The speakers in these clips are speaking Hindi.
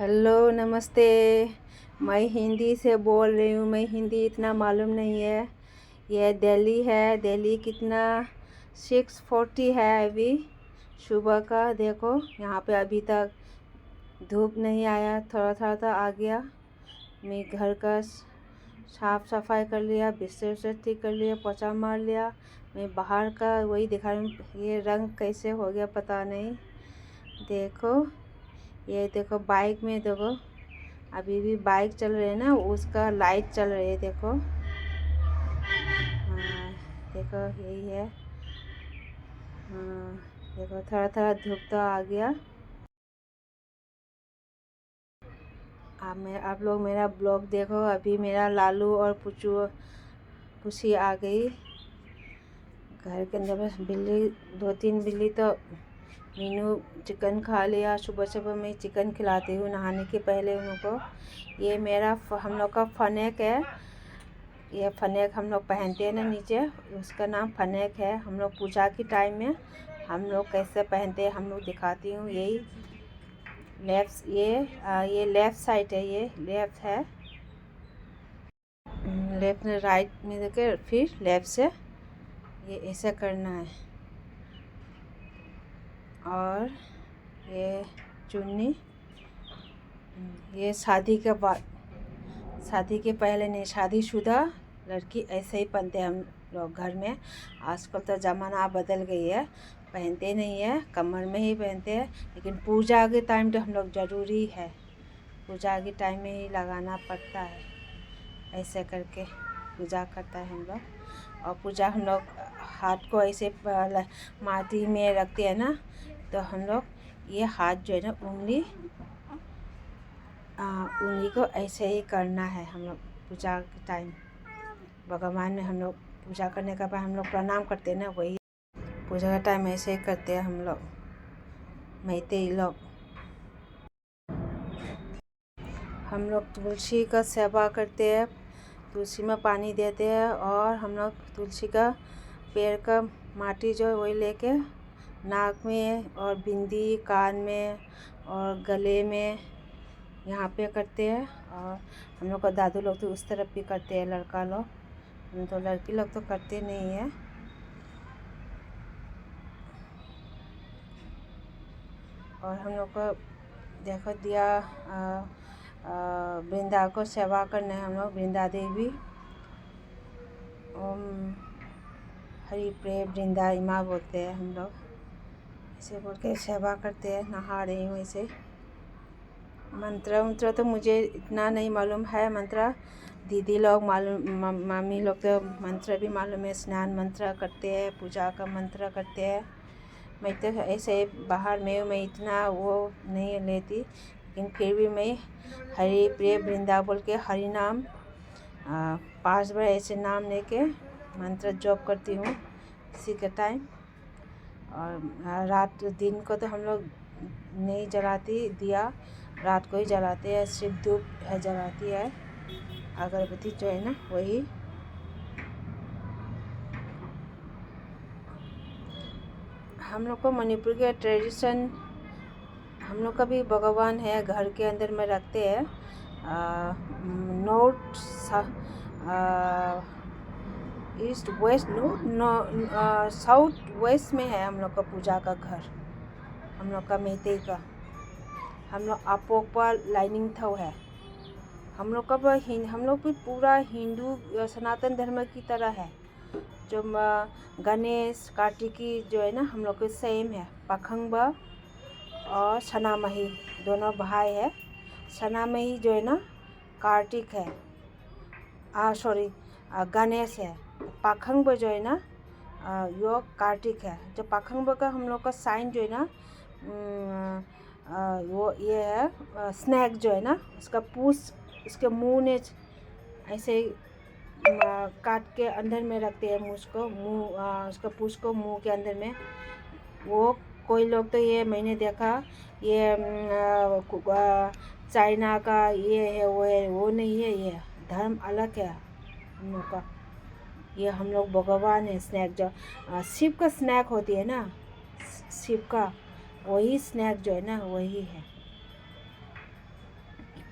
हेलो नमस्ते। मैं हिंदी से बोल रही हूँ। मैं हिंदी इतना मालूम नहीं है। यह दिल्ली है। दिल्ली कितना 6:40 है अभी सुबह का। देखो यहाँ पे अभी तक धूप नहीं आया, थोड़ा थोड़ा तो आ गया। मैं घर का साफ सफाई कर लिया, बिस्तर उस्तर ठीक कर लिया, पोछा मार लिया। मैं बाहर का वही दिखा रही हूँ। ये रंग कैसे हो गया पता नहीं। देखो ये देखो बाइक में देखो, अभी भी बाइक चल रही है ना, उसका लाइट चल रही है। देखो हाँ, देखो यही है। हाँ देखो थोड़ा थोड़ा धूप तो आ गया। आप लोग मेरा ब्लॉग देखो। अभी मेरा लालू और पुची आ गई घर के अंदर। बस बिल्ली 2-3 बिल्ली तो मीनू चिकन खा लिया। सुबह सुबह मैं चिकन खिलाती हूँ नहाने के पहले उनको। ये मेरा हम लोग का फनेक है। ये फनेक हम लोग पहनते हैं ना नीचे, उसका नाम फनेक है। हम लोग पूजा के टाइम में हम लोग कैसे पहनते हैं हम लोग दिखाती हूँ। यही ये लेफ़्ट साइड है, ये लेफ़्ट है। लेफ़्ट में राइट में देखे, फिर लेफ़्ट से ये ऐसा करना है। और ये चुन्नी, ये शादी के बाद, शादी के पहले नहीं, शादीशुदा लड़की ऐसे ही पहनते हैं हम लोग घर में। आजकल तो ज़माना बदल गई है, पहनते नहीं है, कमर में ही पहनते हैं। लेकिन पूजा के टाइम तो हम लोग ज़रूरी है, पूजा के टाइम में ही लगाना पड़ता है। ऐसे करके पूजा करता है हम लोग। और पूजा हम लोग हाथ को ऐसे माटी में रखते हैं ना, तो हम लोग ये हाथ जो है ना, उंगली को ऐसे ही करना है हम लोग पूजा के टाइम। भगवान में हम लोग पूजा करने का बाद हम लोग प्रणाम करते हैं ना, वही पूजा का टाइम ऐसे ही करते हैं हम लोग मैतेई लोग। हम लोग तुलसी का सेवा करते हैं, तुलसी में पानी देते हैं। और हम लोग तुलसी का पेड़ का माटी जो है वही लेके नाक में और बिंदी, कान में और गले में यहाँ पे करते हैं। और हम लोग का दादू लोग तो उस तरफ भी करते हैं, लड़का लोग। हम तो लड़की लोग तो करते नहीं है। और हम लोग को देखो दिया वृंदा को सेवा करने हम लोग। वृंदा देवी ओम हरि प्रिय वृंदा इमा बोलते हैं हम लोग, ऐसे बोल के सेवा करते हैं। नहा रही हूँ ऐसे। मंत्र तो मुझे इतना नहीं मालूम है। मंत्र दीदी लोग मालूम, मामी लोग तो मंत्र भी मालूम है। स्नान मंत्र करते हैं, पूजा का मंत्र करते हैं। मैं तो ऐसे बाहर में मैं इतना वो नहीं लेती, लेकिन फिर भी मैं हरि प्रिय वृंदा बोल के हरि नाम 5 बार ऐसे नाम लेके मंत्र जप करती हूँ इसी के टाइम। और रात दिन को तो हम लोग नहीं जलाती दिया, रात को ही जलाते हैं। सिर्फ धूप है जलाती है, अगरबत्ती जो है ना वही। हम लोग को मणिपुर के ट्रेडिशन, हम लोग का भी भगवान है घर के अंदर में रखते हैं। North east west south west में है हम लोग का पूजा का घर। हम लोग का मैतेई का, हम लोग अपोकपा लाइनिंग था है। हम लोग भी पूरा हिंदू सनातन धर्म की तरह है। जो गणेश कार्तिकी जो है ना, हम लोग के सेम है। पाखंबा और सनामही दोनों भाई है। सनामही जो है ना कार्तिक है, सॉरी गणेश है। पाखंब जो है ना यो कार्तिक है। जो पाखंब का हम लोग का साइन जो है ना वो ये है स्नैक जो है ना, उसका पूछ, उसके मुंह ने ऐसे काट के अंदर में रखते हैं उसका पूछ को मुंह के अंदर में। वो कोई लोग तो ये मैंने देखा, ये चाइना का ये है वो है, वो नहीं है। ये धर्म अलग है हम लोग का। ये हम लोग भगवान है। स्नैक जो शिव का स्नैक होती है ना, शिव का वही स्नैक जो है ना वही है।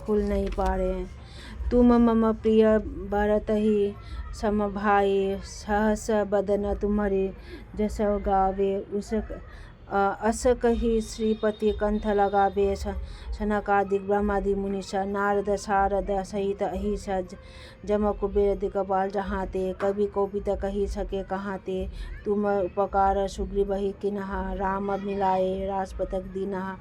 फूल नहीं पा रहे हैं। तुम मम प्रिय भरत ही समभाई, सहस बदन तुम्हारे जस गावे, उस अस कही श्रीपति कंठ लगावे, सनकादिक ब्रह्मादि मुनीषा, नारद शारद सहित अहिष, जम कुबेर दिगपाल जहाँ ते, कवि कोपित कही सके कहाँ ते, तुम उपकार सुग्रीव ही किन्हा, राम मिलाए राजपथक दीनहा,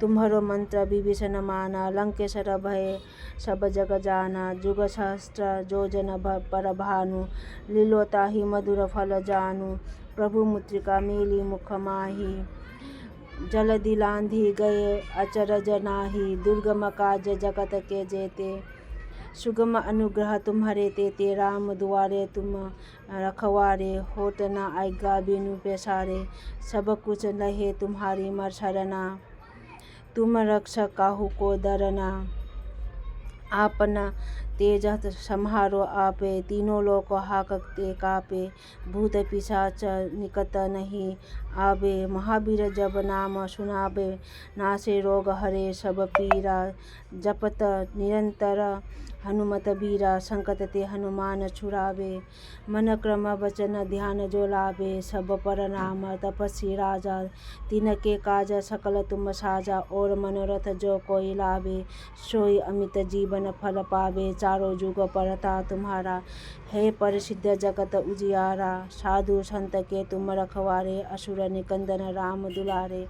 तुम्हारो मंत्र विभीषण माना, लंकेश्वर भय सब जग जाना, जुग सहस्त्र जोजन पर भानु, लीलोता ही मधुर फल जानू, प्रभु मुद्रिका मेली मुख माही, जल दिलांधी गए अचरज नाही, दुर्गम काज जगत के जेते, सुगम अनुग्रह तुम्हारे तेते, राम दुआरे तुम रखवारे, होत न आज्ञा बिनु पैसारे, सब कुछ लहे तुम्हारी मर शरणा, तुम रक्षक काहू को डरना, आपना तेज सम्हारो आपे, तीनों लोक हाकते कापे, भूत पिशाच निकट नहीं आवे, महावीर जब नाम सुनावे, नासे रोग हरे सब पीरा, जपत निरंतर हनुमत बीरा, संकट ते हनुमान छुड़ावे, मन क्रम वचन ध्यान जो लावे, सब पर नाम तपस्वी राजा, तिनके काज सकल तुम साजा, और मनोरथ जो कोई लावे, सोई अमित जीवन फल पावे, चारों जुग परता तुम्हारा, है प्रसिद्ध जगत उजियारा, साधु संत के तुम रखवारे, असुर निकंदन राम दुलारे,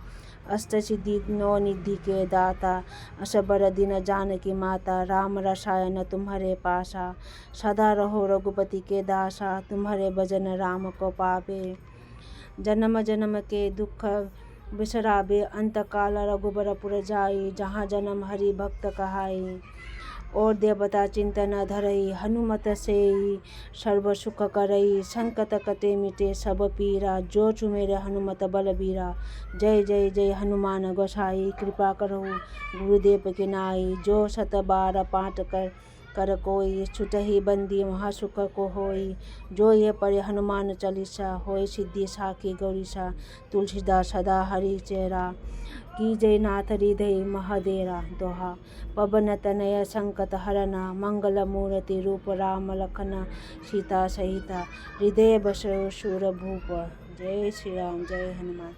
अष्ट सिद्धि नौ निधि के दाता, असबर दिन जानकी माता, राम रसायन तुम्हारे पासा, सदा रहो रघुपति के दासा, तुम्हारे भजन राम को पावे, जन्म जन्म के दुख बिसरावे, अंत काल रघुबर पुर जाई, जहाँ जन्म हरि भक्त कहाई, और देवता चिंतन धरई, हनुमत सेई सर्व सुख करई, संकट कटे मिटे सब पीरा, जो चुमेरे हनुमत बलबीरा, जय जय जय हनुमान गोसाई, कृपा करो गुरुदेव के नाई, जो सत बार पाठ कर कोई, छुटहि बंदी महासुख को होई, जो ये पढ़े हनुमान चालीसा, होय सिद्धि साखी गौरीसा, तुलसीदास सदा हरि चेरा, की जय नाथ हृदय महदेरा, दोहा पवन तनय संकट हरना, मंगल मूर्ति रूप राम लखन सीता सहिता, हृदय बसो शूर भूप, जय श्री राम जय हनुमान।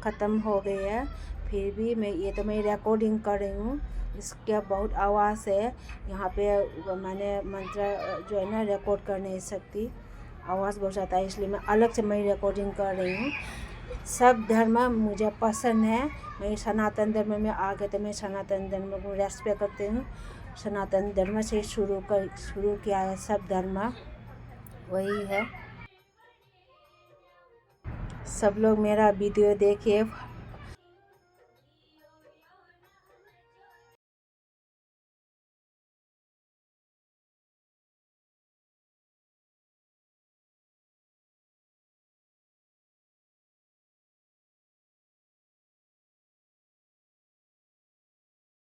ख़त्म हो गई है, फिर भी मैं रिकॉर्डिंग कर रही हूँ, इसका बहुत आवाज़ है यहाँ पे, मैंने मंत्र जो है ना रिकॉर्ड कर नहीं सकती, आवाज़ बहुत ज़्यादा है, इसलिए मैं अलग से मैं रिकॉर्डिंग कर रही हूँ। सब धर्म मुझे पसंद है, मैं सनातन धर्म में आ गए तो मैं सनातन धर्म को रेस्पेक्ट करती हूँ, सनातन धर्म से शुरू किया है, सब धर्म वही है। सब लोग मेरा वीडियो देखिए,